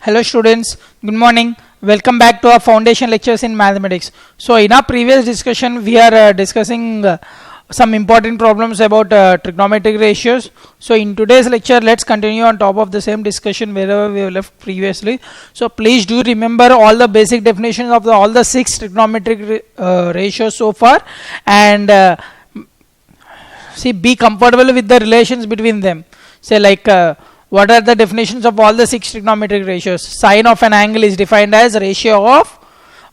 Hello students, good morning. Welcome back to our foundation lectures in mathematics. So in our previous discussion we are discussing some important problems about trigonometric ratios. So in today's lecture let's continue on top of the same discussion wherever we have left previously. So please do remember all the basic definitions of all the 6 trigonometric ratios so far, and be comfortable with the relations between them. Say like what are the definitions of all the 6 trigonometric ratios? Sine of an angle is defined as ratio of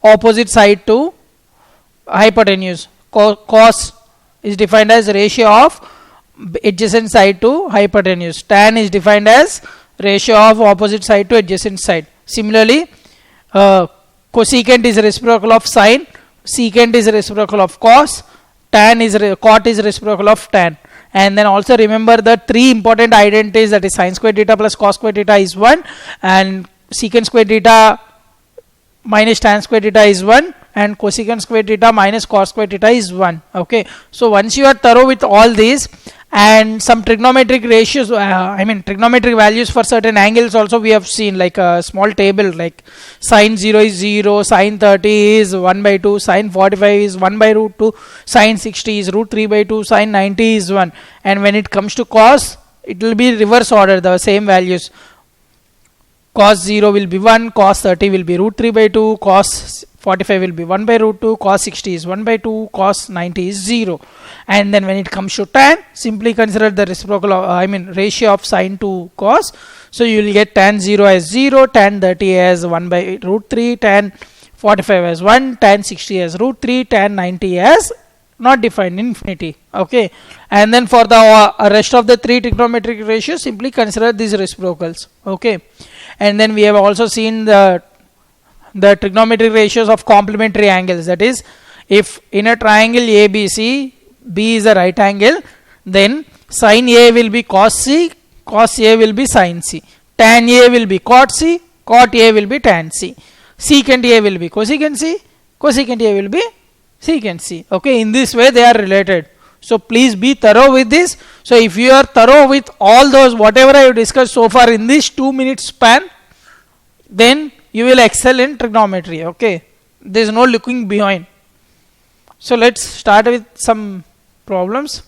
opposite side to hypotenuse. Cos is defined as ratio of adjacent side to hypotenuse. Tan is defined as ratio of opposite side to adjacent side. Similarly, cosecant is reciprocal of sine, secant is reciprocal of cos, cot is reciprocal of tan. And then also remember the 3 important identities, that is sine square theta plus cos square theta is 1, and secant square theta minus tan square theta is 1, and cosecant square theta minus cos square theta is 1. Okay, so once you are thorough with all these and some trigonometric ratios, trigonometric values for certain angles also we have seen, like a small table, like sine 0 is 0, sine 30 is 1 by 2, sine 45 is 1 by root 2, sine 60 is root 3 by 2, sine 90 is 1. And when it comes to cos, it will be reverse order, the same values. Cos 0 will be 1, cos 30 will be root 3 by 2, cos 45 will be 1 by root 2, cos 60 is 1 by 2, cos 90 is 0. And then when it comes to tan, simply consider the reciprocal ratio of sine to cos. So you will get tan 0 as 0, tan 30 as 1 by root 3, tan 45 as 1, tan 60 as root 3, tan 90 as not defined, infinity. Okay, and then for the rest of the 3 trigonometric ratios, simply consider these reciprocals. Okay, and then we have also seen the trigonometric ratios of complementary angles. That is, if in a triangle ABC, B is a right angle, then sin A will be cos C, cos A will be sin C, tan A will be cot C, cot A will be tan C, secant A will be cosecant C, cosecant A will be secant C. Okay, in this way they are related. So please be thorough with this. So if you are thorough with all those whatever I have discussed so far in this 2 minutes span, then you will excel in trigonometry. Okay, there is no looking behind. So let's start with some problems.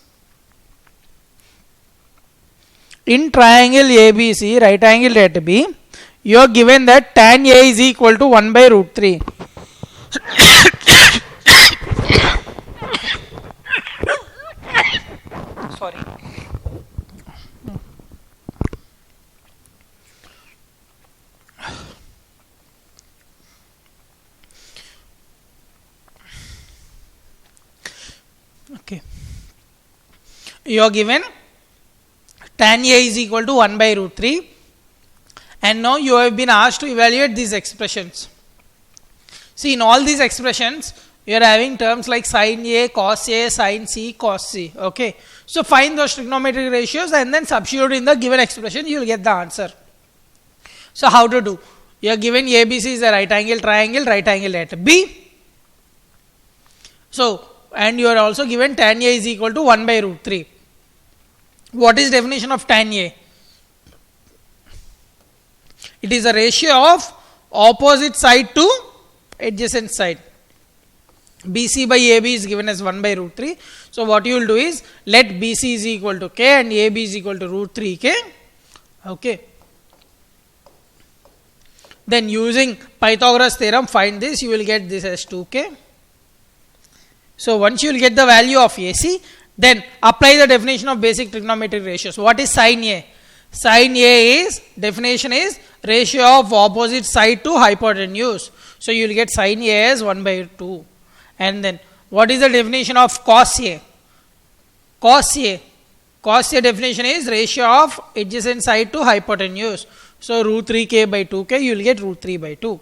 In triangle ABC, right angle at B, you are given that tan A is equal to 1 by root 3. Sorry. Okay, you are given tan A is equal to 1 by root 3, and now you have been asked to evaluate these expressions. See, in all these expressions you are having terms like sin A, cos A, sin C, cos C. Okay, so find those trigonometric ratios and then substitute in the given expression, you will get the answer. So how to do? You are given ABC is a right angle triangle, right angle at B. So and you are also given tan A is equal to 1 by root 3. What is definition of tan A? It is a ratio of opposite side to adjacent side. BC by AB is given as 1 by root 3. So what you will do is, let BC is equal to K and AB is equal to root 3K. Okay. Then using Pythagoras theorem, find this, you will get this as 2K. So once you will get the value of AC, then apply the definition of basic trigonometric ratios. What is sin A? Sin A is, definition is ratio of opposite side to hypotenuse. So you will get sin A as 1 by 2. And then what is the definition of cos A? Cos A. Cos A definition is ratio of adjacent side to hypotenuse. So root 3K by 2K, you will get root 3 by 2.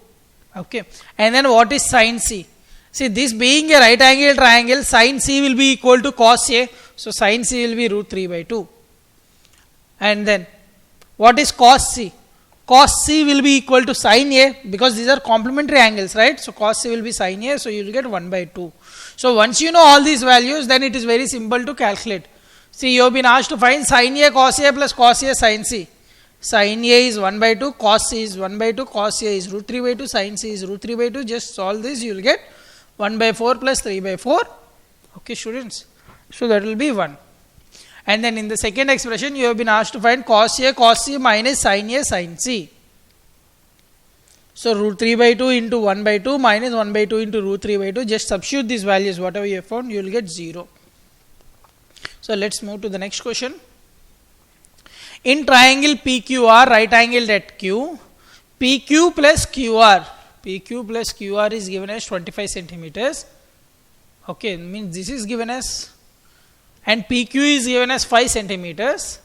Okay. And then what is sin C? See, this being a right angle triangle, sin C will be equal to cos A. So sin C will be root 3 by 2. And then what is cos C? Cos C will be equal to sin A, because these are complementary angles, right? So cos C will be sin A, so you will get 1 by 2. So once you know all these values, then it is very simple to calculate. See, you have been asked to find sin A cos A plus cos A sin C. Sin A is 1 by 2, cos C is 1 by 2, cos A is root 3 by 2, sin C is root 3 by 2. Just solve this, you will get 1 by 4 plus 3 by 4. Okay, students. So that will be 1. And then in the second expression, you have been asked to find cos A, cos C minus sin A, sin C. So root 3 by 2 into 1 by 2 minus 1 by 2 into root 3 by 2. Just substitute these values, whatever you have found, you will get 0. So let's move to the next question. In triangle PQR, right angled at Q, PQ plus QR is given as 25 centimeters. Okay, means this is given as, and PQ is given as 5 centimeters.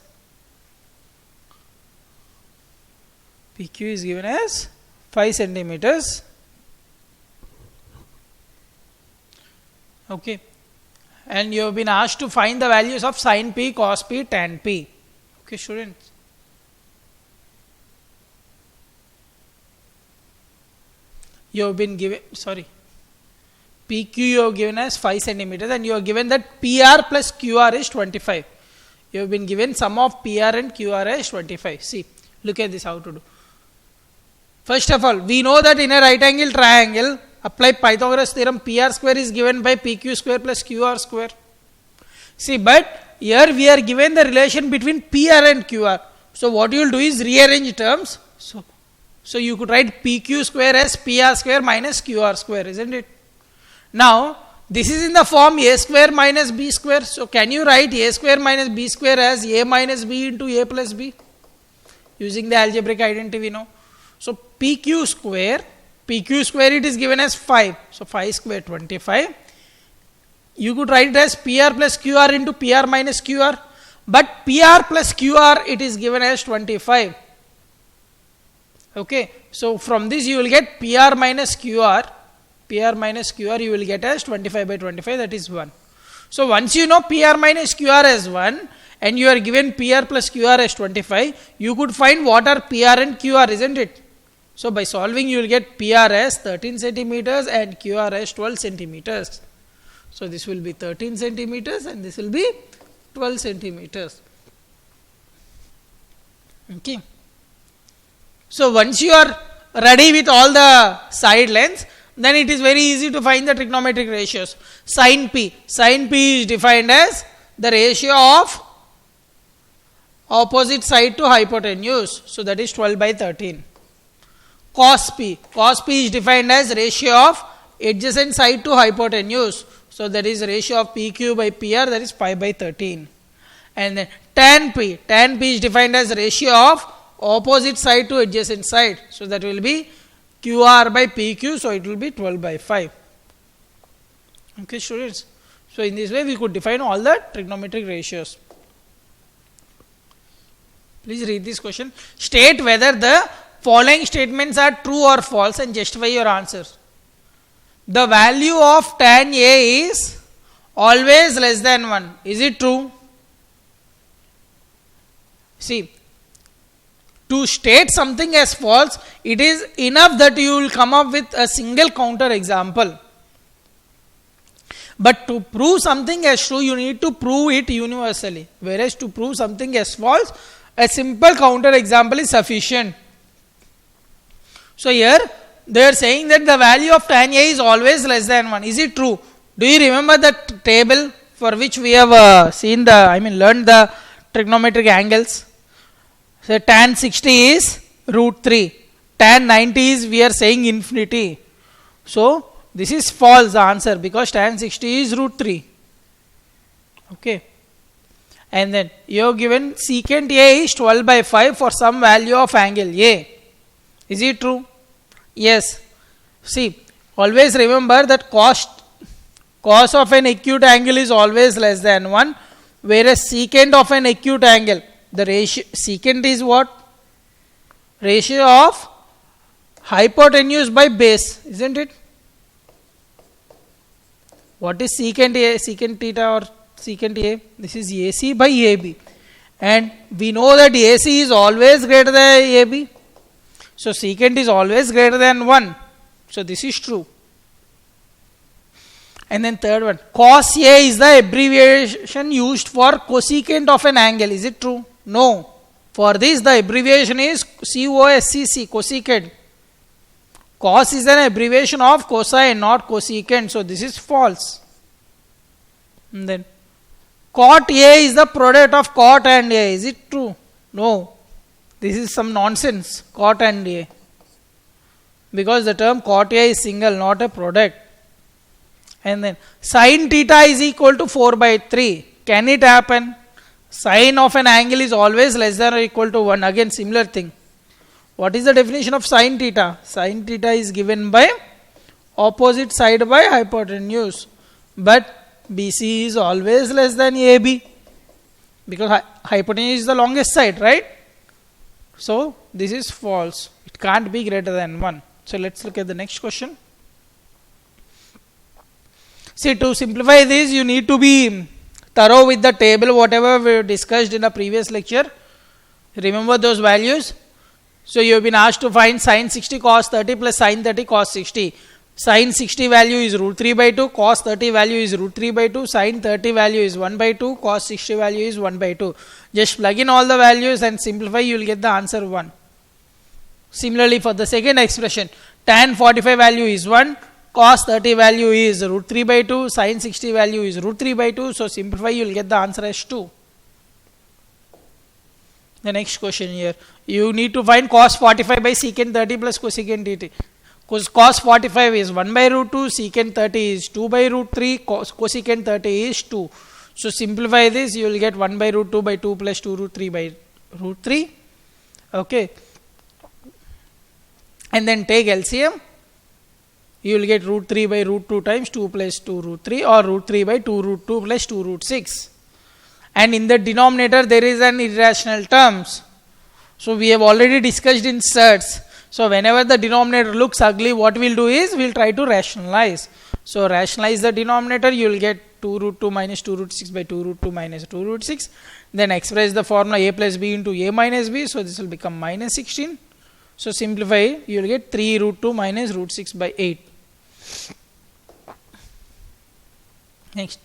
PQ is given as 5 centimeters. Okay, and you have been asked to find the values of sin P, cos P, tan P. Okay, students. You have been given, PQ you have given as 5 centimeters and you have given that PR plus QR is 25. You have been given sum of PR and QR as 25. See, look at this, how to do. First of all, we know that in a right angle triangle, apply Pythagoras theorem, PR square is given by PQ square plus QR square. See, but here we are given the relation between PR and QR. So what you will do is rearrange terms. So you could write PQ square as PR square minus QR square, isn't it? Now, this is in the form A square minus B square. So can you write A square minus B square as A minus B into A plus B? Using the algebraic identity we know. So PQ square it is given as 5. So 5 square 25. You could write it as PR plus QR into PR minus QR. But PR plus QR it is given as 25. Okay. So from this you will get PR minus QR you will get as 25 by 25, that is 1. So once you know PR minus QR as 1 and you are given PR plus QR as 25, you could find what are PR and QR, isn't it? So by solving you will get PR as 13 centimeters and QR as 12 centimeters. So this will be 13 centimeters and this will be 12 centimeters. Okay. So once you are ready with all the side lengths, then it is very easy to find the trigonometric ratios. Sin P is defined as the ratio of opposite side to hypotenuse. So that is 12 by 13. Cos P is defined as ratio of adjacent side to hypotenuse. So that is ratio of PQ by PR, that is 5 by 13. And then tan P is defined as ratio of opposite side to adjacent side. So that will be QR by PQ, so it will be 12 by 5. Okay, students. So in this way we could define all the trigonometric ratios. Please read this question. State whether the following statements are true or false and justify your answers. The value of tan A is always less than 1. Is it true? See, to state something as false, it is enough that you will come up with a single counter example. But to prove something as true, you need to prove it universally. Whereas to prove something as false, a simple counter example is sufficient. So here, they are saying that the value of tan A is always less than 1. Is it true? Do you remember that table for which we have learned the trigonometric angles? So tan 60 is root 3. Tan 90 is, we are saying, infinity. So this is false, the answer, because tan 60 is root 3. Okay. And then you have given secant A is 12 by 5 for some value of angle A. Is it true? Yes. See, always remember that cos of an acute angle is always less than 1, whereas secant of an acute angle, the ratio, secant is what? Ratio of hypotenuse by base, isn't it? What is secant A, secant theta or secant A? This is AC by AB. And we know that AC is always greater than AB. So secant is always greater than 1. So this is true. And then third one, cos A is the abbreviation used for cosecant of an angle. Is it true? No. For this, the abbreviation is COSCC, cosecant. Cos is an abbreviation of cosine, not cosecant. So this is false. And then cot A is the product of cot and A. Is it true? No. This is some nonsense. Cot and A. Because the term cot A is single, not a product. And then sin theta is equal to 4 by 3. Can it happen? Sine of an angle is always less than or equal to 1. Again, similar thing. What is the definition of sin theta? Sin theta is given by opposite side by hypotenuse. But BC is always less than AB. Because hypotenuse is the longest side, right? So, this is false. It can't be greater than 1. So, let's look at the next question. See, to simplify this, you need to be thorough with the table, whatever we discussed in the previous lecture. Remember those values. So, you have been asked to find sin 60 cos 30 plus sin 30 cos 60. Sin 60 value is root 3 by 2, cos 30 value is root 3 by 2, sin 30 value is 1 by 2, cos 60 value is 1 by 2. Just plug in all the values and simplify, you will get the answer 1. Similarly, for the second expression, tan 45 value is 1, cos 30 value is root 3 by 2, sin 60 value is root 3 by 2. So, simplify, you will get the answer as 2. The next question here, you need to find cos 45 by secant 30 plus cosecant 30. Cos 45 is 1 by root 2, secant 30 is 2 by root 3, cosecant 30 is 2. So, simplify this, you will get 1 by root 2 by 2 plus 2 root 3 by root 3. Okay. And then take LCM. You will get root 3 by root 2 times 2 plus 2 root 3 or root 3 by 2 root 2 plus 2 root 6. And in the denominator there is an irrational terms. So, we have already discussed in surds. So, whenever the denominator looks ugly, what we will do is we will try to rationalize. So, rationalize the denominator, you will get 2 root 2 minus 2 root 6 by 2 root 2 minus 2 root 6. Then express the formula a plus b into a minus b. So, this will become minus 16. So, simplify, you will get 3 root 2 minus root 6 by 8. Next,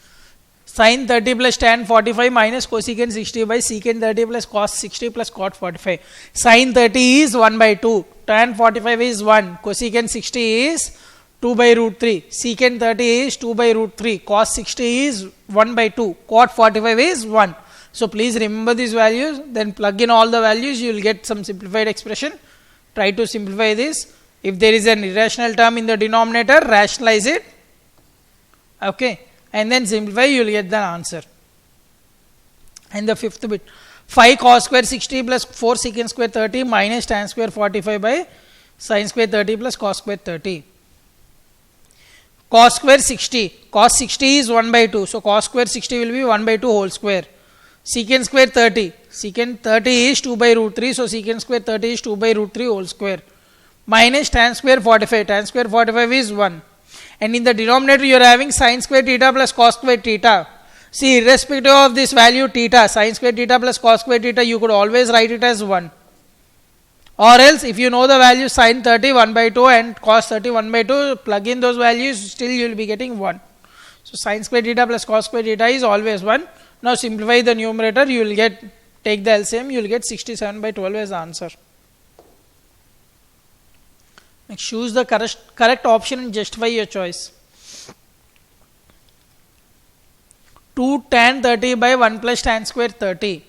sin 30 plus tan 45 minus cosecant 60 by secant 30 plus cos 60 plus cot 45. Sin 30 is 1 by 2, tan 45 is 1, cosecant 60 is 2 by root 3, secant 30 is 2 by root 3, cos 60 is 1 by 2, cot 45 is 1. So, please remember these values, then plug in all the values, you will get some simplified expression. Try to simplify this. If there is an irrational term in the denominator, rationalize it. Okay. And then simplify, you will get the answer. And the fifth bit, 5 cos square 60 plus 4 secant square 30 minus tan square 45 by sin square 30 plus cos square 30. Cos square 60, cos 60 is 1 by 2. So, cos square 60 will be 1 by 2 whole square. Secant square 30, secant 30 is 2 by root 3. So, secant square 30 is 2 by root 3 whole square. Minus tan square 45, tan square 45 is 1. And in the denominator you are having sin square theta plus cos square theta. See, irrespective of this value theta, sin square theta plus cos square theta, you could always write it as 1. Or else, if you know the value sin 30 1 by 2 and cos 30 1 by 2, plug in those values, still you will be getting 1. So, sin square theta plus cos square theta is always 1. Now, simplify the numerator, you will get, take the LCM, you will get 67 by 12 as the answer. Next, choose the correct option and justify your choice. 2 tan 30 by 1 plus tan square 30.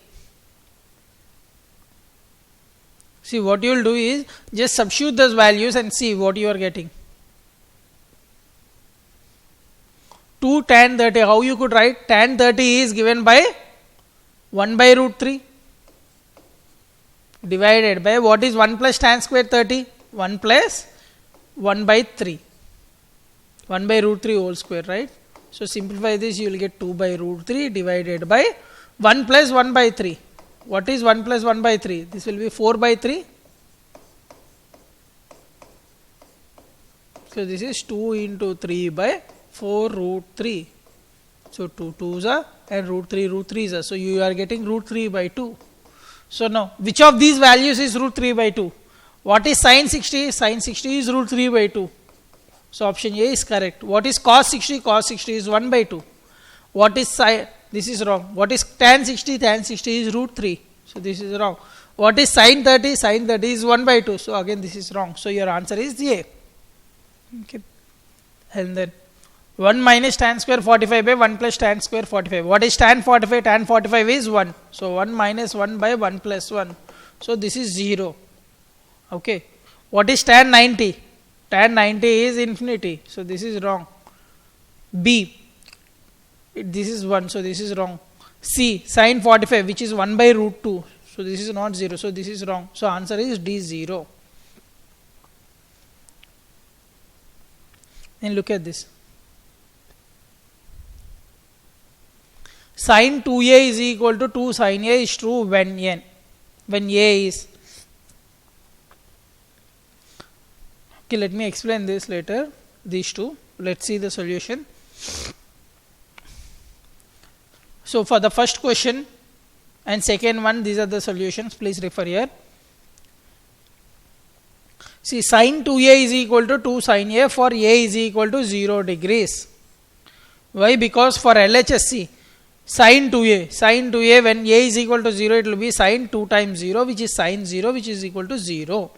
See, what you will do is just substitute those values and see what you are getting. 2 tan 30, how you could write? Tan 30 is given by 1 by root 3 divided by what is 1 plus tan square 30? 1 plus 1 by 3, 1 by root 3 whole square, right? So, simplify this, you will get 2 by root 3 divided by 1 plus 1 by 3. What is 1 plus 1 by 3? This will be 4 by 3. So, this is 2 into 3 by 4 root 3. So, 2 2s are and root 3s are. So, you are getting root 3 by 2. So, now, which of these values is root 3 by 2? What is sin 60? Sin 60 is root 3 by 2. So, option A is correct. What is cos 60? Cos 60 is 1 by 2. What is sin? This is wrong. What is tan 60? Tan 60 is root 3. So, this is wrong. What is sine 30? Sine 30 is 1 by 2. So again this is wrong. So your answer is A. Okay. And then 1 minus tan square 45 by 1 plus tan square 45. What is tan 45? Tan 45 is 1. So 1 minus 1 by 1 plus 1. So this is 0. Okay. What is tan 90? Tan 90 is infinity. So this is wrong. B. This is 1. So this is wrong. C. Sine 45, which is 1 by root 2. So this is not 0. So this is wrong. So answer is D, 0. And look at this. Sine 2a is equal to 2 sine a is true when a is. Okay, let me explain this later. These two. Let's see the solution. So for the first question and second one, these are the solutions. Please refer here. See, sine 2a is equal to 2 sine a for a is equal to 0 degrees. Why? Because for LHS, sine 2a when a is equal to 0, it will be sine 2 times 0, which is sine 0, which is equal to 0.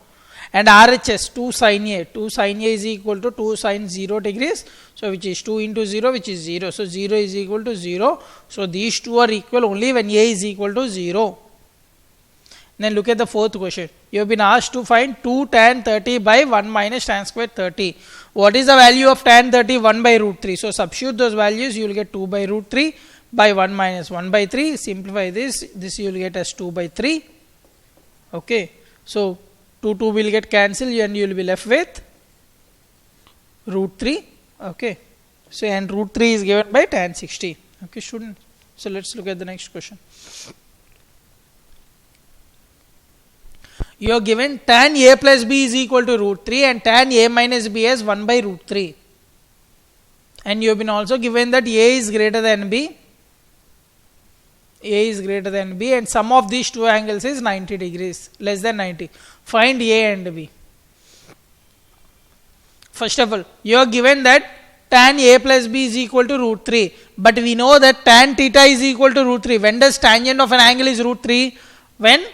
And RHS 2 sine a is equal to 2 sine 0 degrees. So which is 2 into 0, which is 0. So 0 is equal to 0. So these two are equal only when a is equal to 0. Then look at the fourth question. You have been asked to find 2 tan 30 by 1 minus tan square 30. What is the value of tan 30? 1 by root 3. So substitute those values, you will get 2 by root 3 by 1 minus 1 by 3. Simplify this. This you will get as 2 by 3. Okay. So 2 will get cancelled and you will be left with root 3. Okay. So and root 3 is given by tan 60. Okay, students. So let's look at the next question. You are given tan a plus b is equal to root 3 and tan a minus b as 1 by root 3. And you have been also given that a is greater than b. A is greater than b and sum of these two angles is 90 degrees, less than 90. Find a and b. First of all, you are given that tan a plus b is equal to root 3. But we know that tan theta is equal to root 3. When does tangent of an angle is root 3? When?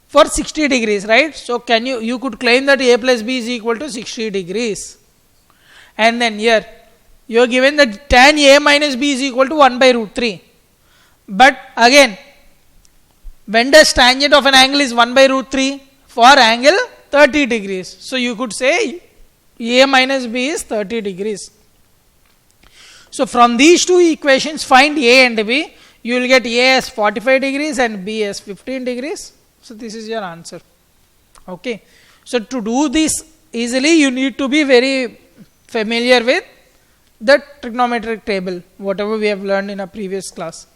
For 60 degrees, right? So can you could claim that a plus b is equal to 60 degrees. And then here, you are given that tan a minus b is equal to 1 by root 3. But again, when does tangent of an angle is 1 by root 3? For angle 30 degrees. So you could say a minus b is 30 degrees. So from these two equations, find a and b. You will get a as 45 degrees and b as 15 degrees. So this is your answer. Okay. So to do this easily, you need to be very familiar with the trigonometric table, whatever we have learned in a previous class.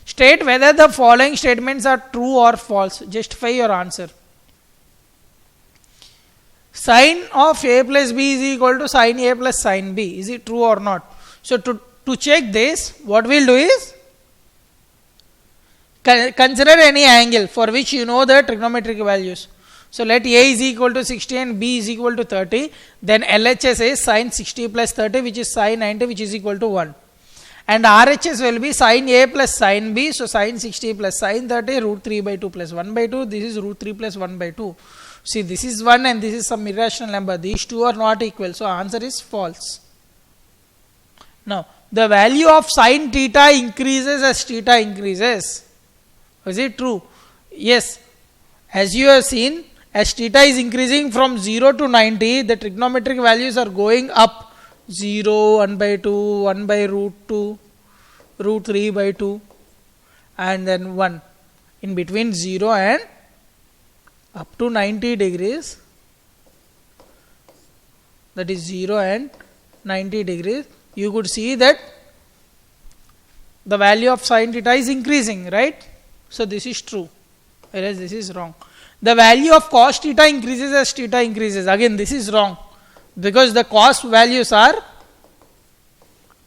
State whether the following statements are true or false. Justify your answer. Sine of a plus b is equal to sine a plus sine b. Is it true or not? So to check this, what we'll do is consider any angle for which you know the trigonometric values. So let a is equal to 60 and b is equal to 30. Then LHS is sine 60 plus 30, which is sine 90, which is equal to 1. And RHS will be sine a plus sine b. So sine 60 plus sine 30, root 3 by 2 plus 1 by 2. This is root 3 plus 1 by 2. See, this is 1 and this is some irrational number. These two are not equal. So answer is false. Now, the value of sine theta increases as theta increases. Is it true? Yes. As you have seen, as theta is increasing from 0 to 90, the trigonometric values are going up. 0, 1 by 2, 1 by root 2, root 3 by 2, and then 1. In between 0 and up to 90 degrees, that is 0 and 90 degrees, you could see that the value of sine theta is increasing, right? So this is true, whereas this is wrong. The value of cos theta increases as theta increases. Again, this is wrong, because the cos values are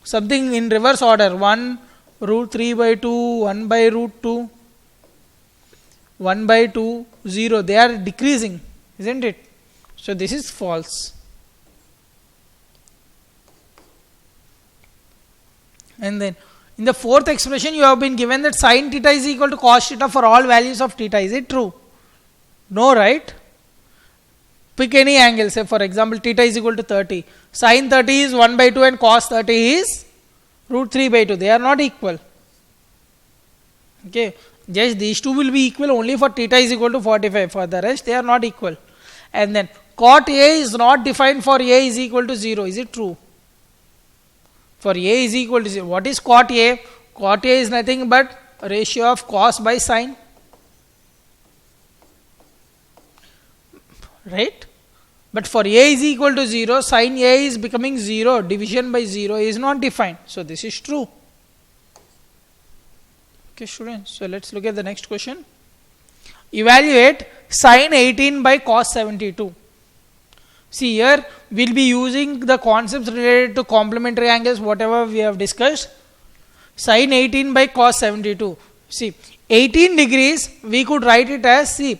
something in reverse order. 1 root 3 by 2, 1 by root 2, 1 by 2, 0. They are decreasing, isn't it? So this is false. And then In the fourth expression, you have been given that sin theta is equal to cos theta for all values of theta. Is it true? No, right? Pick any angle. Say, for example, theta is equal to 30. Sin 30 is 1 by 2 and cos 30 is root 3 by 2. They are not equal. Okay. Just these two will be equal only for theta is equal to 45. For the rest, they are not equal. And then cot A is not defined for A is equal to 0. Is it true? For A is equal to 0. What is cot A? Cot A is nothing but a ratio of cos by sin. Right? But for A is equal to 0, sin A is becoming 0. Division by 0 is not defined. So this is true. Okay, students. So let's look at the next question. Evaluate sin 18 by cos 72. See, here we will be using the concepts related to complementary angles, whatever we have discussed. Sin 18 by cos 72. See, 18 degrees, we could write it as, see,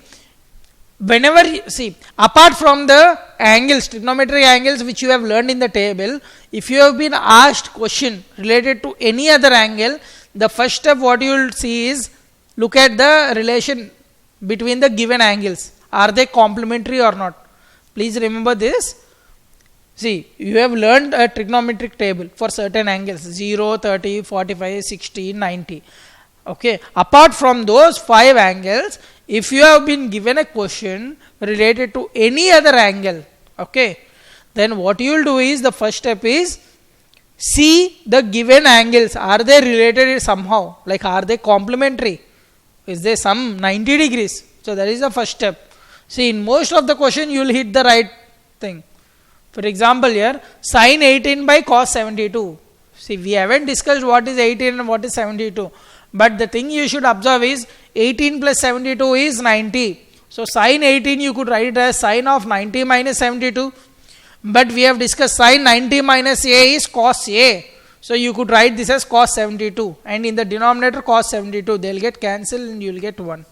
whenever, see, apart from the angles, trigonometric angles which you have learned in the table, if you have been asked question related to any other angle, the first step what you will see is, look at the relation between the given angles. Are they complementary or not? Please remember this. See, you have learned a trigonometric table for certain angles, 0, 30, 45, 60, 90. Okay. Apart from those 5 angles, if you have been given a question related to any other angle, okay, then what you will do is, the first step is, see the given angles. Are they related somehow? Like, are they complementary? Is there some 90 degrees? So that is the first step. See, in most of the question you will hit the right thing. For example, here sin 18 by cos 72. See, we haven't discussed what is 18 and what is 72. But the thing you should observe is 18 plus 72 is 90. So sin 18 you could write it as sin of 90 minus 72. But we have discussed sin 90 minus A is cos A. So you could write this as cos 72. And in the denominator cos 72, they will get cancelled and you will get 1.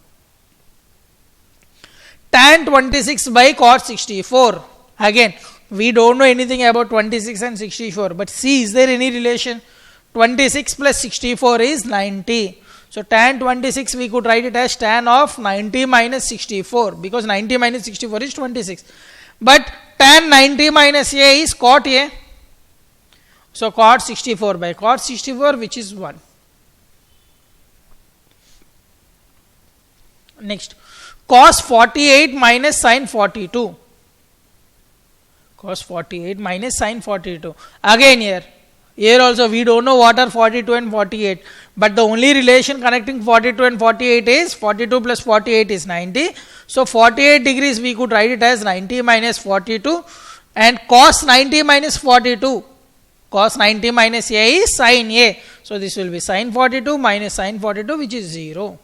Tan 26 by cos 64. Again, we don't know anything about 26 and 64. But see, is there any relation? 26 plus 64 is 90. So tan 26 we could write it as tan of 90 minus 64. Because 90 minus 64 is 26. But tan 90 minus A is cot A. So cot 64 by cot 64, which is 1. Next, cos 48 minus sin 42. Cos 48 minus sin 42. Again here also we don't know what are 42 and 48. But the only relation connecting 42 and 48 is 42 plus 48 is 90. So 48 degrees we could write it as 90 minus 42. And cos 90 minus 42. Cos 90 minus A is sin A. So this will be sin 42 minus sin 42, which is 0.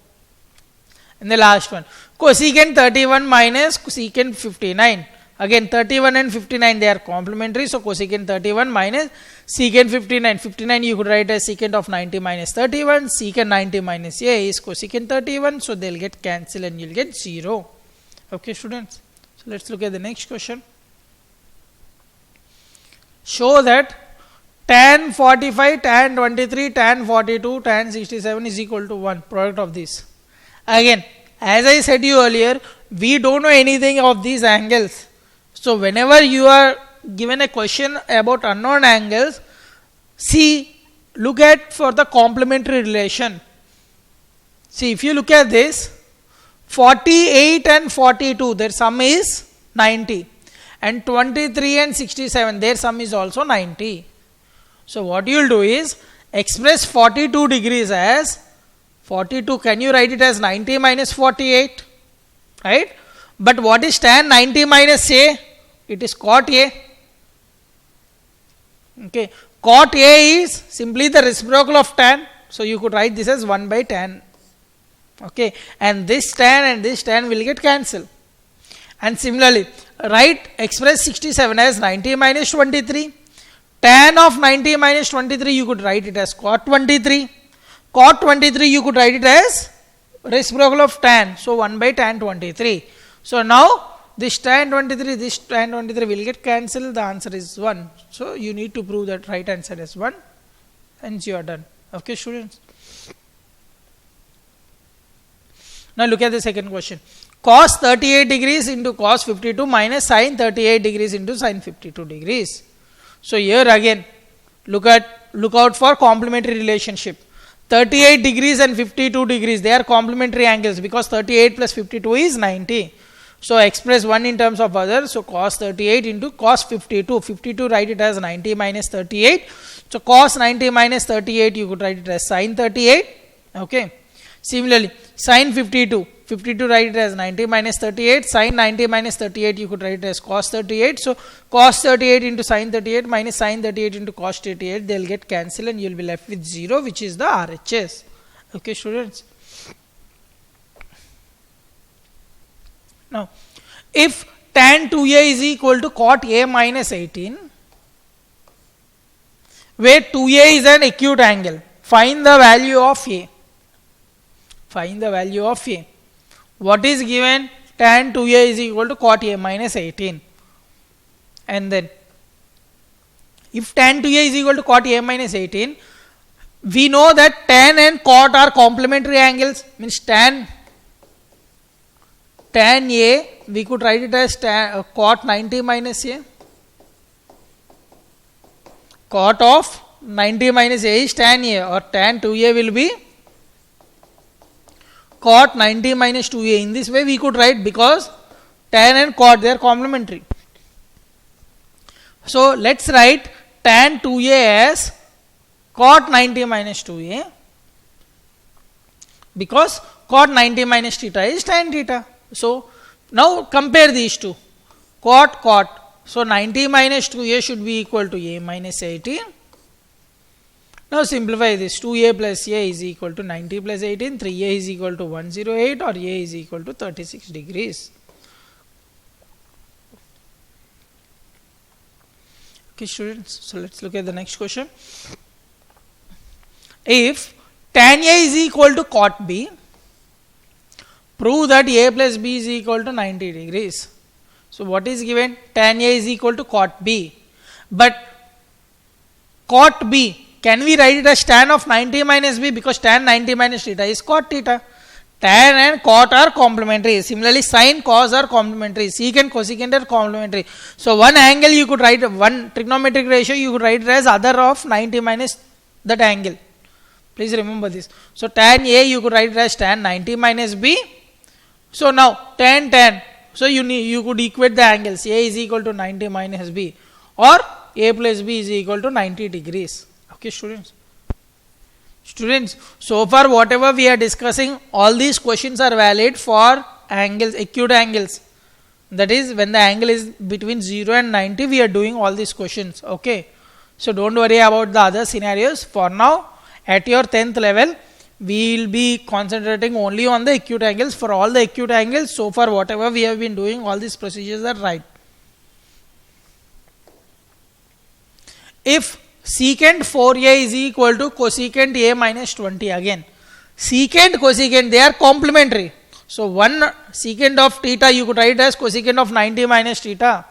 And the last one, cosecant 31 minus cosecant 59. Again 31 and 59 they are complementary. So cosecant 31 minus secant 59. 59 you could write as secant of 90 minus 31. Secant 90 minus A is cosecant 31. So they will get cancelled and you will get 0. Okay, students. So let's look at the next question. Show that tan 45, tan 23, tan 42, tan 67 is equal to 1. Product of this. Again, as I said you earlier, we don't know anything of these angles. So whenever you are given a question about unknown angles, see, look at for the complementary relation. See, if you look at this, 48 and 42, their sum is 90. And 23 and 67, their sum is also 90. So what you will do is, express 42 degrees as 42. Can you write it as 90 minus 48? Right? But what is tan 90 minus A? It is cot A. Okay. Cot A is simply the reciprocal of tan. So you could write this as 1 by tan. Okay. And this tan will get cancelled. And similarly, write express 67 as 90 minus 23. Tan of 90 minus 23 you could write it as cot 23. Cot 23 you could write it as reciprocal of tan. So 1 by tan 23. So now this tan 23 will get cancelled. The answer is 1. So you need to prove that right answer is 1. And you are done. Okay, students. Now look at the second question. Cos 38 degrees into cos 52 minus sin 38 degrees into sin 52 degrees. So here again, look out for complementary relationship. 38 degrees and 52 degrees, they are complementary angles because 38 plus 52 is 90. So express one in terms of other. So cos 38 into cos 52. 52 write it as 90 minus 38. So cos 90 minus 38 you could write it as sin 38. Okay. Similarly, sin 52. 52 write it as 90 minus 38. Sin 90 minus 38 you could write it as cos 38. So cos 38 into sin 38 minus sin 38 into cos 38, they will get cancelled and you will be left with 0, which is the RHS. Okay, students. Now, if tan 2a is equal to cot a minus 18, where 2a is an acute angle, find the value of a. Find the value of a. What is given? Tan 2a is equal to cot a minus 18. And then, if tan 2a is equal to cot a minus 18, we know that tan and cot are complementary angles. Means tan a, we could write it as cot 90 minus a. Cot of 90 minus a is tan a, or tan 2a will be cot 90 minus 2a. In this way we could write, because tan and cot, they are complementary. So let's write tan 2a as cot 90 minus 2a, because cot 90 minus theta is tan theta. So now compare these two, cot. So 90 minus 2a should be equal to a minus 18. Now simplify this. 2a plus a is equal to 90 plus 18. 3a is equal to 108, or a is equal to 36 degrees. Okay, students. So let's look at the next question. If tan a is equal to cot b, prove that a plus b is equal to 90 degrees. So what is given? Tan a is equal to cot b. But cot b, can we write it as tan of 90 minus b? Because tan 90 minus theta is cot theta. Tan and cot are complementary. Similarly, sin, cos are complementary. Secant, cosecant are complementary. So one angle you could write, one trigonometric ratio you could write it as other of 90 minus that angle. Please remember this. So tan a you could write it as tan 90 minus b. So now tan. So you could equate the angles. A is equal to 90 minus b, or a plus b is equal to 90 degrees. Okay, students. So far whatever we are discussing, all these questions are valid for angles, acute angles. That is, when the angle is between 0 and 90, we are doing all these questions. Okay. So don't worry about the other scenarios. For now, at your 10th level, we will be concentrating only on the acute angles. For all the acute angles, so far whatever we have been doing, all these procedures are right. If secant 4a is equal to cosecant a minus 20, again, secant, cosecant, they are complementary. So one secant of theta you could write as cosecant of 90 minus theta.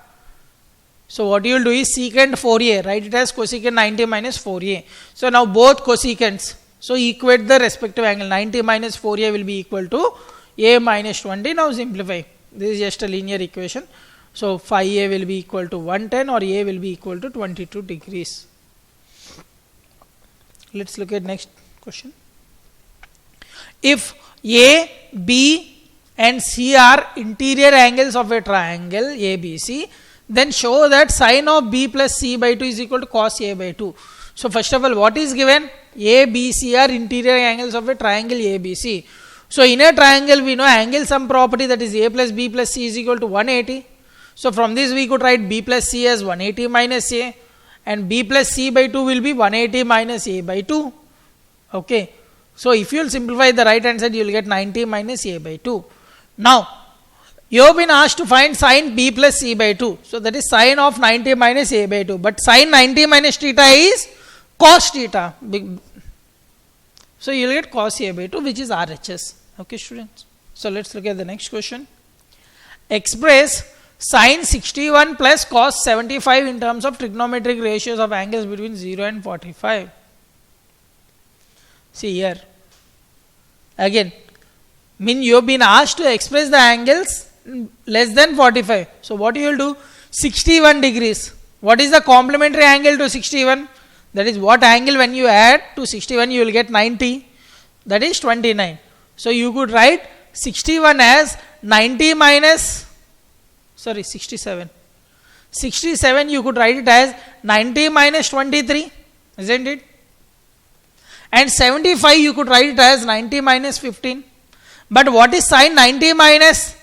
So what you will do is secant 4a, write it as cosecant 90 minus 4a. So now both cosecants, so equate the respective angle. 90 minus 4a will be equal to a minus 20. Now simplify. This is just a linear equation. So phi a will be equal to 110, or a will be equal to 22 degrees. Let's look at next question. If A, B and C are interior angles of a triangle ABC, then show that sine of B plus C by 2 is equal to cos A by 2. So first of all, what is given? A, B, C are interior angles of a triangle ABC. So in a triangle, we know angle sum property, that is A plus B plus C is equal to 180. So from this we could write B plus C as 180 minus A, and B plus C by 2 will be 180 minus A by 2. Okay. So if you will simplify the right hand side, you will get 90 minus A by 2. Now, you have been asked to find sine B plus C by 2. So that is sine of 90 minus A by 2. But sine 90 minus theta is cos theta. So you will get cos A by 2, which is RHS. Okay, students. So let's look at the next question. Express sine 61 plus cos 75 in terms of trigonometric ratios of angles between 0 and 45. See here. Again, mean you have been asked to express the angles less than 45. So what you will do? 61 degrees. What is the complementary angle to 61? That is what angle when you add to 61 you will get 90. That is 29. So you could write 61 as 90 minus, 67. 67 you could write it as 90 minus 23, isn't it? And 75 you could write it as 90 minus 15. But what is sine 90 minus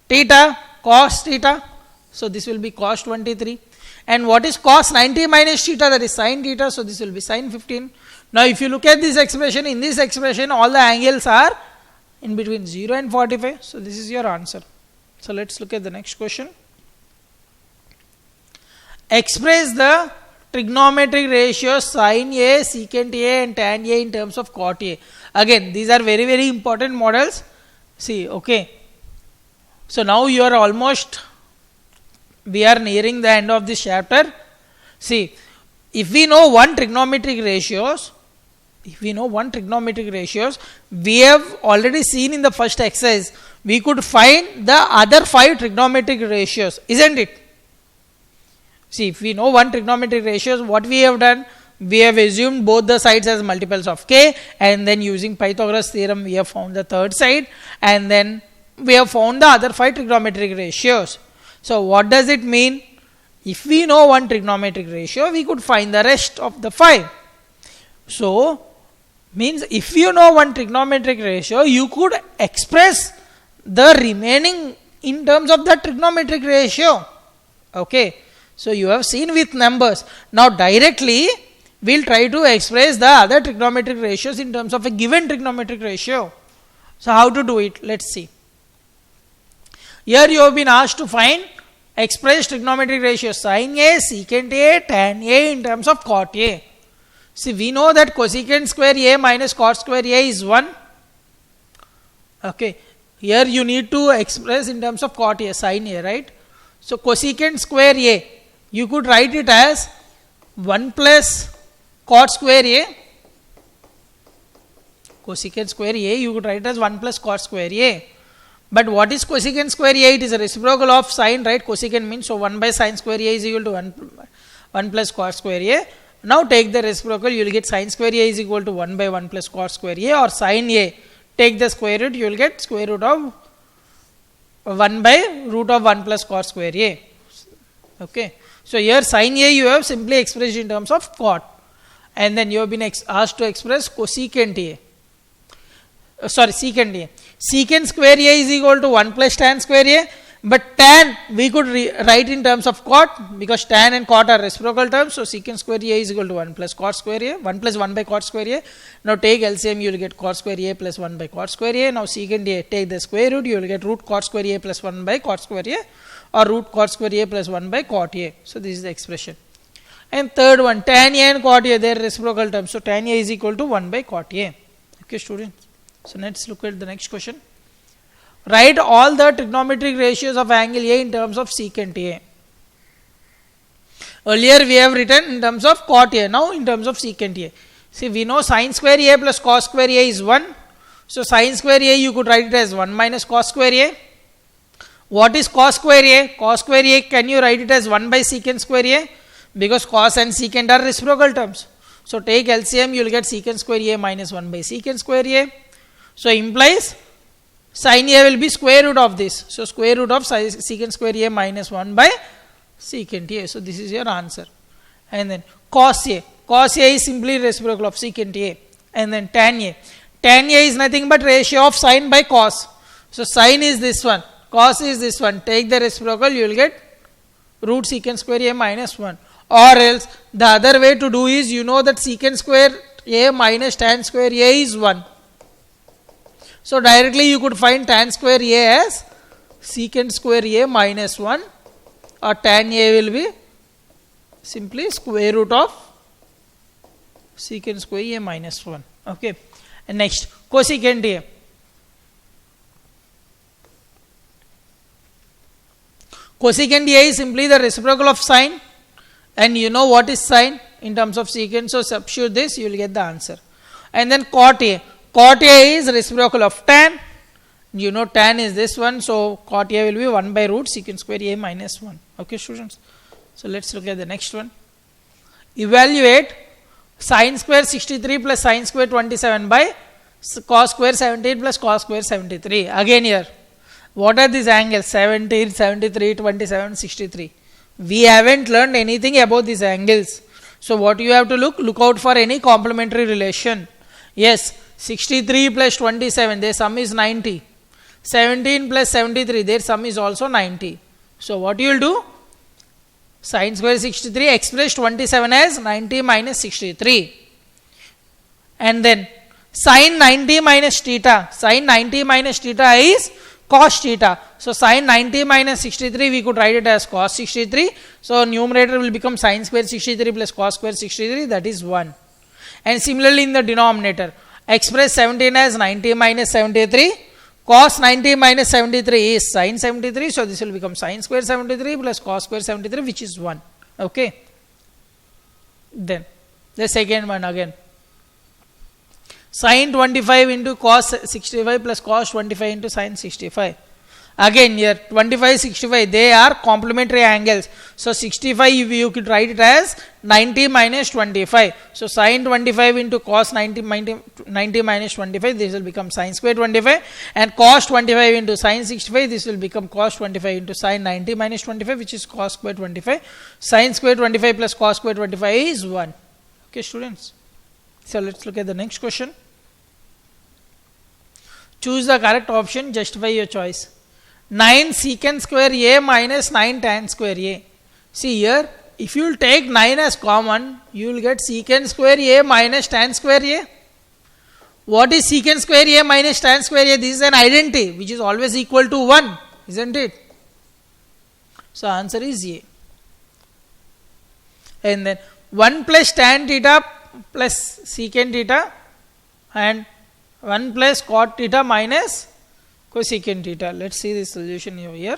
theta? Cos theta. So this will be cos 23. And what is cos 90 minus theta? That is sine theta. So this will be sine 15. Now if you look at this expression, in this expression all the angles are in between 0 and 45. So this is your answer. So let's look at the next question. Express the trigonometric ratios sin A, secant A and tan A in terms of cot A. Again, these are very, very important models. See, okay. So now you are almost, we are nearing the end of this chapter. See, if we know one trigonometric ratios, we have already seen in the first exercise, we could find the other 5 trigonometric ratios, isn't it? See, if we know one trigonometric ratios, what we have done? We have assumed both the sides as multiples of k, and then using Pythagoras theorem we have found the third side, and then we have found the other 5 trigonometric ratios. So what does it mean? If we know one trigonometric ratio, we could find the rest of the 5. So means if you know one trigonometric ratio, you could express the remaining in terms of the trigonometric ratio. Okay. So you have seen with numbers. Now directly we will try to express the other trigonometric ratios in terms of a given trigonometric ratio. So how to do it? Let's see. Here you have been asked to find express trigonometric ratios sin A, secant A, tan A in terms of cot A. See, we know that cosecant square A minus cot square A is 1. Okay. Here you need to express in terms of cot A, sin A, right? So cosecant square A, you could write it as 1 plus cot square A. Cosecant square A, you could write it as 1 plus cot square A. But what is cosecant square A? It is a reciprocal of sine, right? Cosecant means, so 1 by sine square A is equal to 1 plus cot square A. Now take the reciprocal, you will get sine square A is equal to 1 by 1 plus cot square A, or sine A. Take the square root, you will get square root of 1 by root of 1 plus cot square A. Okay. So here sine A you have simply expressed in terms of cot. And then you have been asked to express cosecant A. Secant A. Secant square A is equal to 1 plus tan square A. But tan we could write in terms of cot, because tan and cot are reciprocal terms. So secant square A is equal to 1 plus cot square A, 1 plus 1 by cot square A. Now take LCM, you will get cot square A plus 1 by cot square A. Now secant A, take the square root, you will get root cot square A plus 1 by cot square A, or root cot square A plus 1 by cot A. So this is the expression. And third one, tan A and cot A, they are reciprocal terms. So tan A is equal to 1 by cot A. Okay, students. So let's look at the next question. Write all the trigonometric ratios of angle A in terms of secant A. Earlier we have written in terms of cot A, now in terms of secant A. See, we know sin square A plus cos square A is 1. So sin square A you could write it as 1 minus cos square A. What is cos square A? Cos square A, can you write it as 1 by secant square A? Because cos and secant are reciprocal terms. So take LCM, you will get secant square A minus 1 by secant square A. So implies sin A will be square root of this. So square root of secant square A minus 1 by secant A. So this is your answer. And then cos A. Cos A is simply reciprocal of secant A. And then tan A. Tan A is nothing but ratio of sin by cos. So sin is this one. Cos is this one. Take the reciprocal, you will get root secant square A minus 1. Or else the other way to do is, you know that secant square A minus tan square A is 1. So directly you could find tan square A as secant square A minus 1, or tan A will be simply square root of secant square A minus 1. Okay. And next, cosecant A. Cosecant A is simply the reciprocal of sine, and you know what is sine in terms of secant, so substitute this, you will get the answer. And then cot A. Cot A is reciprocal of tan. You know tan is this one, so cot A will be 1 by root secant square A minus 1. Okay, students. So let's look at the next one. Evaluate sin square 63 plus sin square 27 by cos square 17 plus cos square 73. Again here, what are these angles? 17, 73, 27, 63. We haven't learned anything about these angles. So what you have to look out for any complementary relation. Yes, 63 plus 27, their sum is 90. 17 plus 73, their sum is also 90. So what you will do? Sin square 63 express 27 as 90 minus 63. And then sin 90 minus theta. Sin 90 minus theta is cos theta. So sin 90 minus 63, we could write it as cos 63. So numerator will become sin square 63 plus cos square 63, that is 1. And similarly in the denominator, express 17 as 90 minus 73. Cos 90 minus 73 is sin 73. So this will become sin square 73 plus cos square 73, which is 1. Okay. Then the second one again. Sin 25 into cos 65 plus cos 25 into sin 65. Again here 25, 65, they are complementary angles. So 65 you could write it as 90 minus 25. So sin 25 into cos 90 minus 25, this will become sin square 25. And cos 25 into sin 65, this will become cos 25 into sin 90 minus 25, which is cos square 25. Sin square 25 plus cos square 25 is 1. Okay, students. So let's look at the next question. Choose the correct option, justify your choice. 9 secant square A minus 9 tan square A. See here, if you will take 9 as common, you will get secant square A minus tan square A. What is secant square A minus tan square A? This is an identity which is always equal to 1, isn't it? So answer is A. And then 1 plus tan theta plus secant theta and 1 plus cot theta minus cosecant theta. Let's see the solution over here.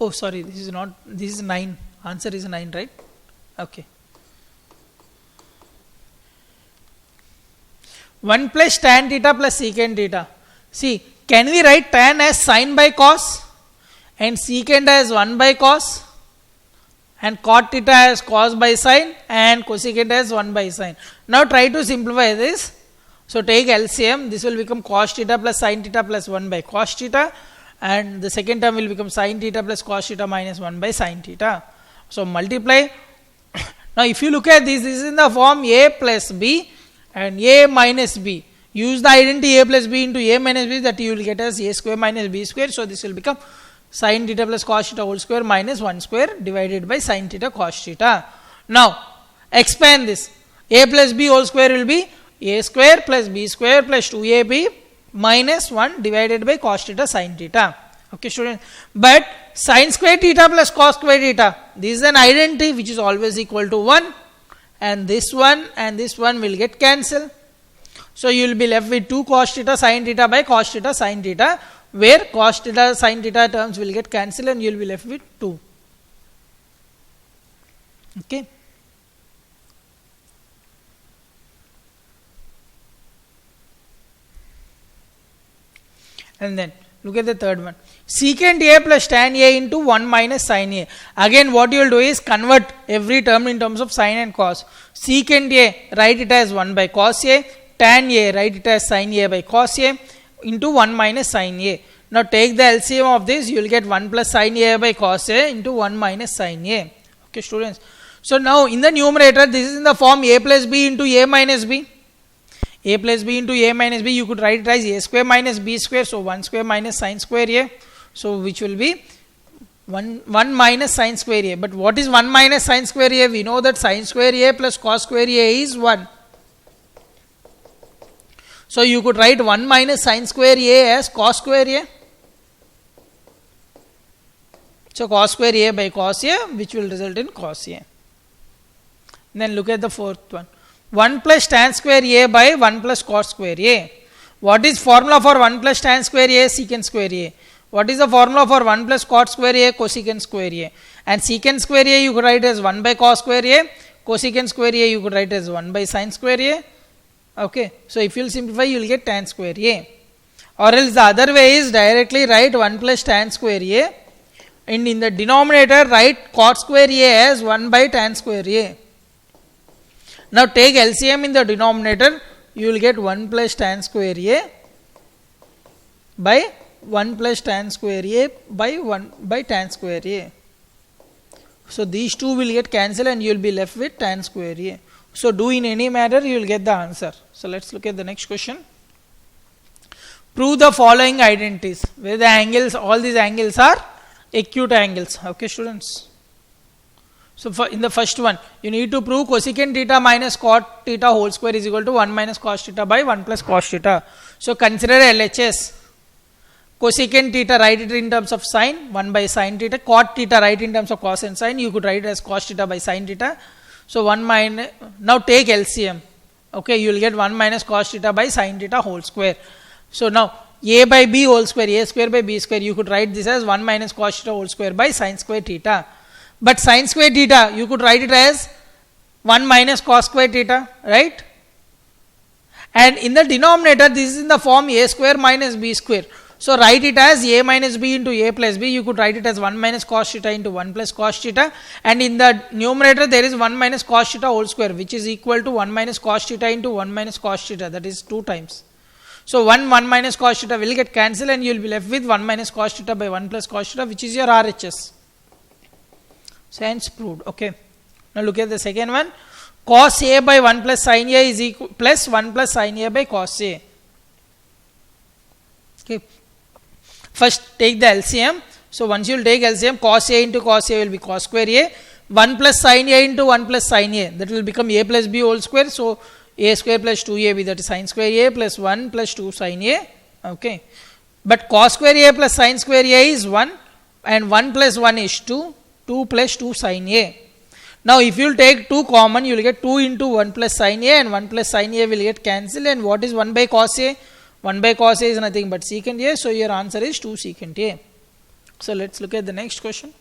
Oh, sorry, this is not, this is 9. Answer is 9, right? Okay. 1 plus tan theta plus secant theta. See, can we write tan as sin by cos and secant as 1 by cos? And cot theta as cos by sin and cosecant as 1 by sin. Now try to simplify this. So take LCM, this will become cos theta plus sin theta plus 1 by cos theta, and the second term will become sin theta plus cos theta minus 1 by sin theta. So multiply. Now if you look at this is in the form A plus B and A minus B. Use the identity A plus B into A minus B, that you will get as A square minus B square. So this will become sin theta plus cos theta whole square minus 1 square divided by sin theta cos theta. Now expand this. A plus B whole square will be A square plus B square plus 2AB minus 1 divided by cos theta sin theta. Okay, students. But sin square theta plus cos square theta, this is an identity which is always equal to 1, and this one will get cancelled. So you will be left with 2 cos theta sin theta by cos theta sin theta, where cos theta sin theta terms will get cancelled and you will be left with 2. Okay. And then look at the third one. Secant A plus tan A into 1 minus sin A. Again what you will do is convert every term in terms of sin and cos. Secant A, write it as 1 by cos A. Tan A, write it as sin A by cos A into 1 minus sin A. Now take the LCM of this, you will get 1 plus sin A by cos A into 1 minus sin A. Okay, students. So now in the numerator, this is in the form A plus B into A minus B. A plus B into A minus B, you could write it as A square minus B square. So 1 square minus sin square A. So which will be 1 minus sin square A. But what is 1 minus sin square A? We know that sin square A plus cos square A is 1. So you could write 1 minus sin square A as cos square A. So cos square A by cos A, which will result in cos A. Then look at the fourth one. 1 plus tan square A by 1 plus cos square A. What is formula for 1 plus tan square A? Secant square A. What is the formula for 1 plus cot square A? Cosecant square A. And secant square A you could write as 1 by cos square A. Cosecant square A you could write as 1 by sin square A. Okay, so if you will simplify, you will get tan square A. Or else the other way is directly write 1 plus tan square A, and in the denominator write cot square A as 1 by tan square A. Now take LCM in the denominator, you will get 1 plus tan square A by 1 plus tan square A by 1 by tan square A. So these two will get cancelled and you will be left with tan square A. So do in any manner, you will get the answer. So let's look at the next question. Prove the following identities where the angles, all these angles are acute angles. Okay, students. So in the first one, you need to prove cosecant theta minus cot theta whole square is equal to 1 minus cos theta by 1 plus cos theta. So consider LHS. Cosecant theta, write it in terms of sine, 1 by sin theta. Cot theta, write in terms of cos and sine. You could write it as cos theta by sin theta. So 1 minus, now take LCM. Okay, you will get 1 minus cos theta by sin theta whole square. So now a by b whole square, a square by b square, you could write this as 1 minus cos theta whole square by sin square theta. But sin square theta, you could write it as 1 minus cos square theta, right? And in the denominator, this is in the form a square minus b square. So write it as a minus b into a plus b. You could write it as 1 minus cos theta into 1 plus cos theta. And in the numerator, there is 1 minus cos theta whole square, which is equal to 1 minus cos theta into 1 minus cos theta. That is 2 times. So 1 minus cos theta will get cancelled and you will be left with 1 minus cos theta by 1 plus cos theta, which is your RHS. So hence proved. Okay. Now look at the second one. Cos A by 1 plus sin A is equal plus 1 plus sin A by cos A. Okay. First take the LCM. So once you will take LCM, cos A into cos A will be cos square A. 1 plus sin A into 1 plus sin A, that will become A plus B whole square. So A square plus 2AB, that is sin square A plus 1 plus 2 sin A. Okay. But cos square A plus sin square A is 1 and 1 plus 1 is 2. 2 plus 2 sin A. Now if you will take 2 common, you will get 2 into 1 plus sin A, and 1 plus sin A will get cancelled. And what is 1 by cos A? 1 by cos A is nothing but secant A. So your answer is 2 secant A. So let's look at the next question.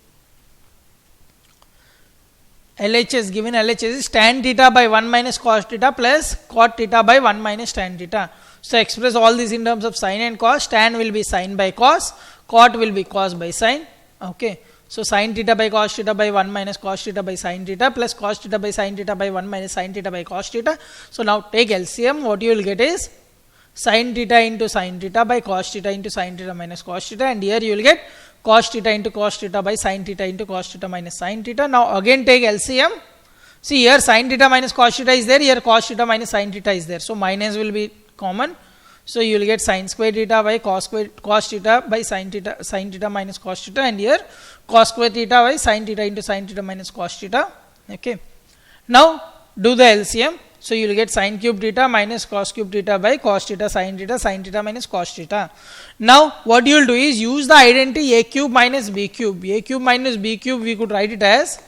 LHS, given LHS is tan theta by 1 minus cos theta plus cot theta by 1 minus tan theta. So express all these in terms of sin and cos. Tan will be sin by cos, cot will be cos by sin. Okay. So sin theta by cos theta by 1 minus cos theta by sin theta plus cos theta by sin theta by 1 minus sin theta by cos theta. So now take LCM. What you will get is sin theta into sin theta by cos theta into sin theta minus cos theta, and here you will get cos theta into cos theta by sin theta into cos theta minus sin theta. Now again take LCM. See here sin theta minus cos theta is there, here cos theta minus sin theta is there. So minus will be common. So you will get sin square theta by cos theta by sin theta minus cos theta, and here cos square theta by sin theta into sin theta minus cos theta. Okay. Now do the LCM. So you will get sin cube theta minus cos cube theta by cos theta sin theta minus cos theta. Now what you will do is use the identity a cube minus b cube. A cube minus b cube, we could write it as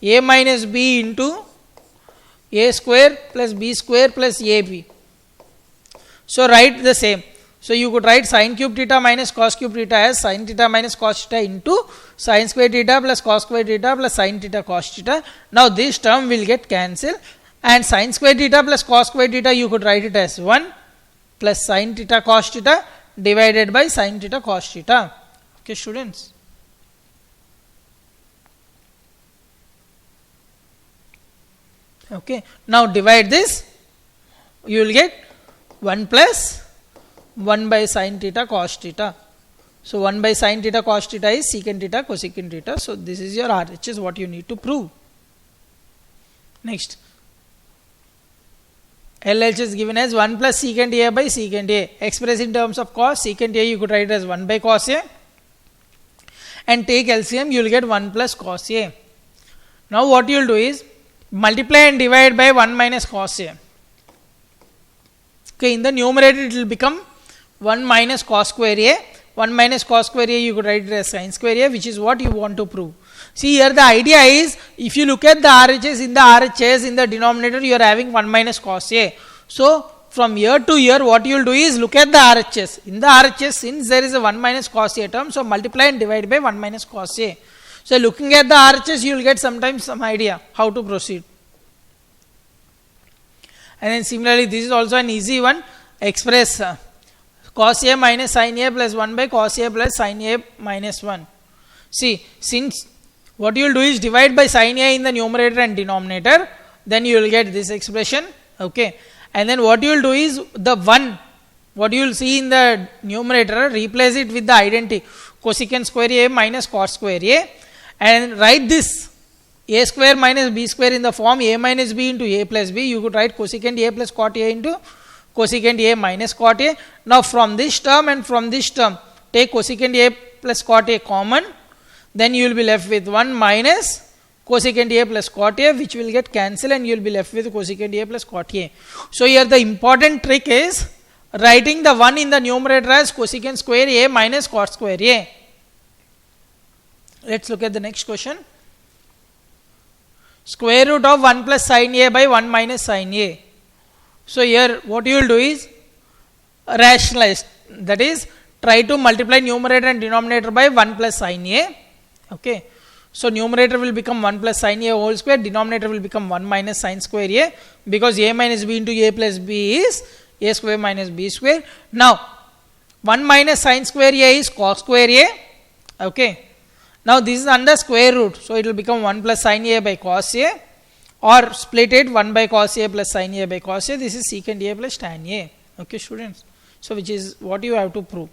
a minus b into a square plus b square plus ab. So write the same. So you could write sin cube theta minus cos cube theta as sin theta minus cos theta into sin square theta plus cos square theta plus sin theta cos theta. Now this term will get cancelled, and sin square theta plus cos square theta you could write it as 1 plus sin theta cos theta divided by sin theta cos theta. Okay, students. Okay. Now divide this. You will get 1 plus 1 by sin theta cos theta. So 1 by sin theta cos theta is secant theta cosecant theta. So this is your RHS, what you need to prove. Next. LHS is given as 1 plus secant A by secant A. Express in terms of cos, secant A you could write it as 1 by cos A. And take LCM, you will get 1 plus cos A. Now what you will do is multiply and divide by 1 minus cos A. Okay, in the numerator it will become 1 minus cos square A. 1 minus cos square A you could write it as sin square A, which is what you want to prove. See here the idea is, if you look at the RHS, in the denominator you are having 1 minus cos A. So from year to year what you will do is look at the RHS. In the RHS, since there is a 1 minus cos A term, so multiply and divide by 1 minus cos A. So looking at the arches, you will get sometimes some idea how to proceed. And then similarly, this is also an easy one. Express cos A minus sin A plus 1 by cos A plus sin A minus 1. See, since what you will do is divide by sin A in the numerator and denominator, then you will get this expression. Okay. And then what you will do is the 1, what you will see in the numerator, replace it with the identity cosecant square A minus cos square A, and write this A square minus B square in the form A minus B into A plus B. You could write cosecant A plus cot A into cosecant A minus cot A. Now from this term and from this term, take cosecant A plus cot A common, then you will be left with 1 minus cosecant A plus cot A, which will get cancelled, and you will be left with cosecant A plus cot A. So here the important trick is writing the 1 in the numerator as cosecant square A minus cot square A. Let's look at the next question. Square root of 1 plus sin A by 1 minus sin A. So here what you will do is rationalize, that is try to multiply numerator and denominator by 1 plus sin A. Okay. So numerator will become 1 plus sin A whole square, denominator will become 1 minus sin square A, because A minus B into A plus B is A square minus B square. Now 1 minus sin square A is cos square A. Okay. Now this is under square root, so it will become 1 plus sin A by cos A, or split it 1 by cos A plus sin A by cos A. This is secant A plus tan A. Okay, students. So which is what you have to prove.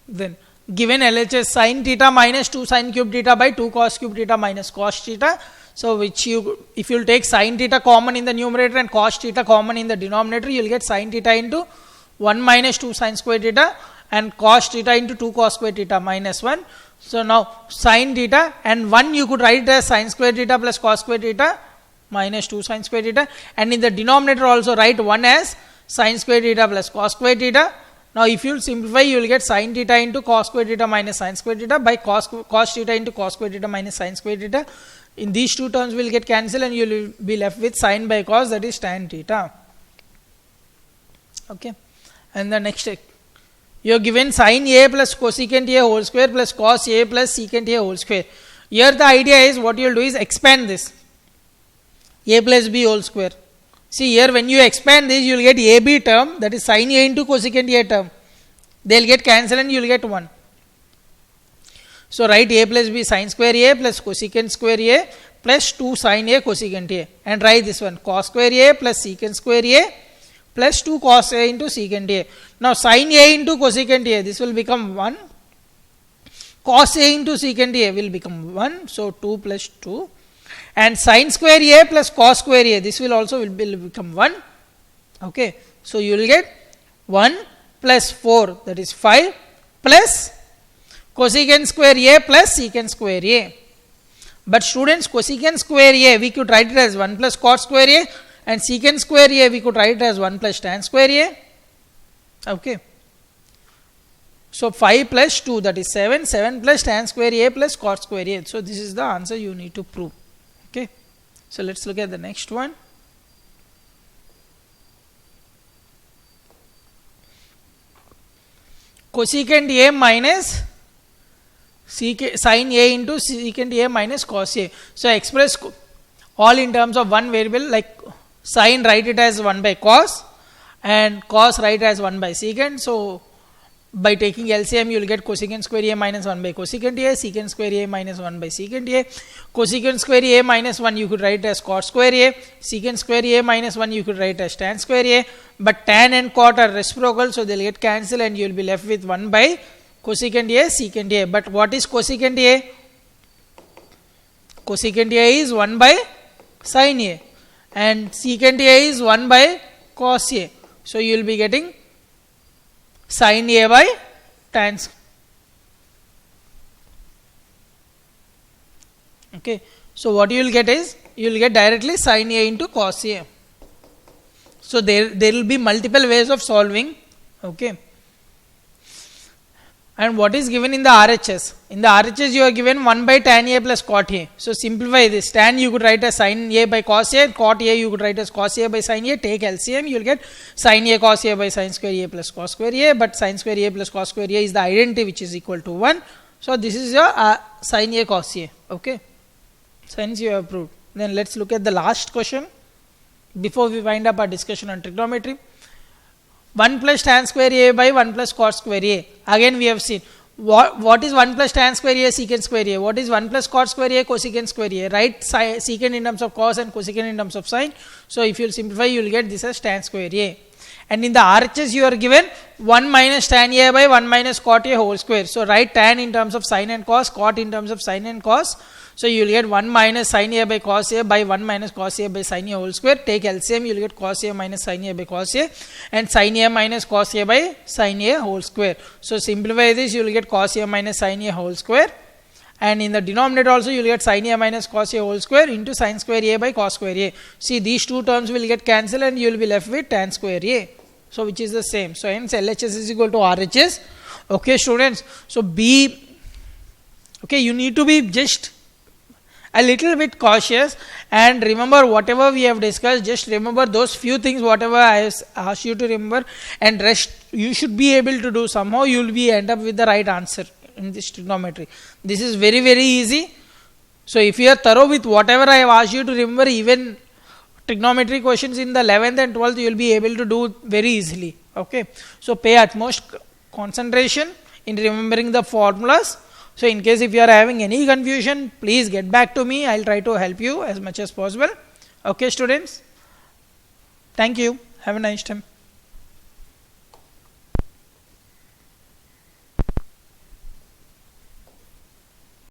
Then given LHS sin theta minus 2 sin cube theta by 2 cos cube theta minus cos theta. So which you, if you will take sin theta common in the numerator and cos theta common in the denominator, you will get sin theta into 1 minus 2 sin square theta and cos theta into 2 cos square theta minus 1. So now sin theta and 1 you could write it as sin square theta plus cos square theta minus 2 sin square theta, and in the denominator also write 1 as sin square theta plus cos square theta. Now if you will simplify, you will get sin theta into cos square theta minus sin square theta by cos theta into cos square theta minus sin square theta. In these two terms will get cancelled, and you will be left with sin by cos, that is tan theta. Okay. And the next, you are given sin A plus cosecant A whole square plus cos A plus secant A whole square. Here the idea is what you will do is expand this A plus B whole square. See here, when you expand this, you will get AB term, that is sin A into cosecant A term. They will get cancelled and you will get 1. So write A plus B sin square A plus cosecant square A plus 2 sin A cosecant A, and write this one cos square A plus secant square A plus 2 cos A into secant A. Now sin A into cosecant A, this will become 1. Cos A into secant A will become 1. So 2 plus 2. And sin square A plus cos square A, this will also will become 1. Okay. So you will get 1 plus 4, that is 5, plus cosecant square A plus secant square A. But students, cosecant square A, we could write it as 1 plus cos square A, and secant square A, we could write it as 1 plus tan square A. Okay. So 5 plus 2, that is 7, 7 plus tan square A plus cos square A. So this is the answer you need to prove. Okay. So let's look at the next one. Cosecant A minus sin A into secant A minus cos A. So express all in terms of one variable, like sin write it as 1 by cos and cos write as 1 by secant. So by taking LCM, you will get cosecant square A minus 1 by cosecant A, secant square A minus 1 by secant A. Cosecant square A minus 1 you could write as cos square A, secant square A minus 1 you could write as tan square A, but tan and cot are reciprocal, so they will get cancelled and you will be left with 1 by cosecant A, secant A. But what is cosecant A? Cosecant A is 1 by sin A, and secant A is 1 by cos A. So you will be getting sin A by tan. Okay. So what you will get is, you will get directly sin A into cos A. So there will be multiple ways of solving. Okay. And what is given in the RHS? In the RHS you are given 1 by tan A plus cot A. So simplify this. Tan you could write as sin A by cos A, cot A you could write as cos A by sin A. Take LCM, you will get sin A cos A by sin square A plus cos square A. But sin square A plus cos square A is the identity which is equal to 1. So this is your sin A cos A. Okay. Since you have proved. Then let's look at the last question before we wind up our discussion on trigonometry. 1 plus tan square A by 1 plus cot square A. Again we have seen what is 1 plus tan square A secant square A. What is 1 plus cot square A cosecant square A. Write secant in terms of cos and cosecant in terms of sin. So if you will simplify you will get this as tan square A. And in the RHS you are given 1 minus tan A by 1 minus cot A whole square. So write tan in terms of sin and cos, cot in terms of sin and cos. So you will get 1 minus sin A by cos A by 1 minus cos A by sin A whole square. Take LCM, you will get cos A minus sin A by cos A and sin A minus cos A by sin A whole square. So simplify this, you will get cos A minus sin A whole square. And in the denominator also you will get sin A minus cos A whole square into sin square A by cos square A. See, these two terms will get cancelled and you will be left with tan square A. So which is the same. So hence LHS is equal to RHS. Okay students. So you need to be just a little bit cautious and remember whatever we have discussed. Just remember those few things whatever I asked you to remember, and rest you should be able to do. Somehow you will be end up with the right answer in this trigonometry. This is very easy. So if you are thorough with whatever I have asked you to remember, even trigonometry questions in the 11th and 12th you will be able to do very easily. Okay, so pay utmost concentration in remembering the formulas. So in case if you are having any confusion, please get back to me. I will try to help you as much as possible. Okay students, thank you. Have a nice time.